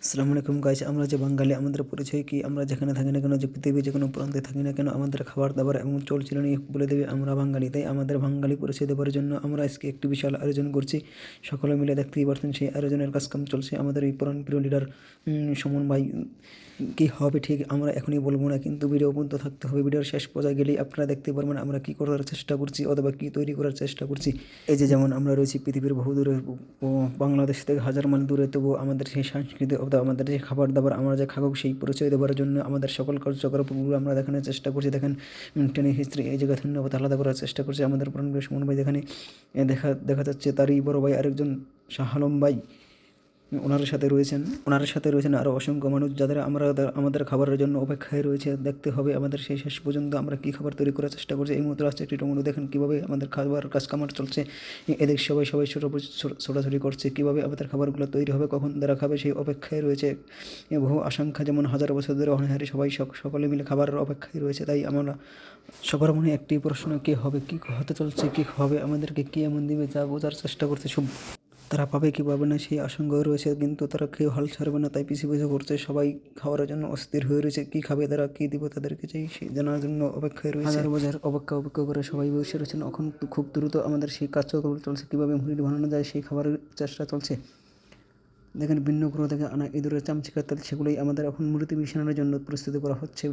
আসসালামু আলাইকুম গাইস, আমরা যে বাঙালি আমাদের পরিচয় কি? আমরা যেখানে থাকি না কেন, যে পৃথিবীর যে কোনো প্রান্তে থাকি না কেন, আমাদের খাবার দাবার এবং চলচিলনি বলে দেবে আমরা বাঙালি। তাই আমাদের বাঙালি পরিচয় দেওয়ার জন্য আমরা আজকে একটি বিশাল আয়োজন করছি। সকলে মিলে দেখতেই পারছেন সেই আয়োজনের কাজকাম চলছে। আমাদের এই প্রিয় লিডার সুমন ভাই কী হবে ঠিক আমরা এখনই বলবো না, কিন্তু ভিডিও পর্যন্ত থাকতে হবে। ভিডিওর শেষ পর্যায়ে গেলেই আপনারা দেখতে পারবেন আমরা কী করার চেষ্টা করছি অথবা কী তৈরি করার চেষ্টা করছি। এই যে যেমন আমরা রয়েছি পৃথিবীর বহু দূরে, বাংলাদেশ থেকে হাজার মাইল দূরে, তবুও আমাদের সেই সংস্কৃতি অথবা আমাদের যে খাবার দাবার আমরা যে খাবো সেই পরিচয় দেওয়ার জন্য আমাদের সকল কার্যকলাপগুলো আমরা দেখানোর চেষ্টা করছি। দেখেন টেনে হিস্ট্রি এই জায়গায় ধন্যবাদ আলাদা করার চেষ্টা করছি আমাদের প্রাণপ্রিয় সুমন ভাই। যেখানে দেখা যাচ্ছে তারই বড় ভাই আরেকজন শাহ আলম ভাই ওনার সাথে রয়েছেন আরও অসংখ্য মানুষ, যাদের আমাদের খাবারের জন্য অপেক্ষায় রয়েছে। দেখতে হবে আমাদের সেই শেষ পর্যন্ত আমরা কী খাবার তৈরি করার চেষ্টা করছি। এই মুহূর্তে আসছে একটি টমেটো, দেখেন কীভাবে আমাদের খাবার কাজকামার চলছে। এদের সবাই ছোটাছুটি করছে কীভাবে আমাদের খাবারগুলো তৈরি হবে, কখন তারা খাবে সেই অপেক্ষায় রয়েছে। বহু আশঙ্কা, যেমন হাজার বছর ধরে অনাহারে সবাই সকলে মিলে খাবারের অপেক্ষায় রয়েছে। তাই আমরা সবার মনে একটি প্রশ্ন, কী হবে, কী হতে চলছে, কী হবে, আমাদেরকে কী এমন দিবে যা বোঝার চেষ্টা করছে। তারা পাবে কি পাবে না সেই আশঙ্কাও রয়েছে, কিন্তু তারা কেউ হাল ছাড়বে না। তাই পিছু করছে, সবাই খাওয়ার জন্য অস্থির হয়ে রয়েছে। কী খাবে তারা, কী দিব তাদেরকে সেই জানার জন্য অপেক্ষায় রয়েছে। হাজার বাজার অপেক্ষা করে সবাই বসে রয়েছেন। এখন খুব দ্রুত আমাদের সেই কার্যক্রম চলছে, কীভাবে মুড়ি বানানো যায় সেই খাবারের চেষ্টা চলছে। দেখেন ভিন্ন গ্রহ থেকে আনা ইঁদুরের চামচিকার তেল, সেগুলোই আমাদের এখন মুড়িতে মিশানোর জন্য প্রস্তুতি করা হচ্ছে।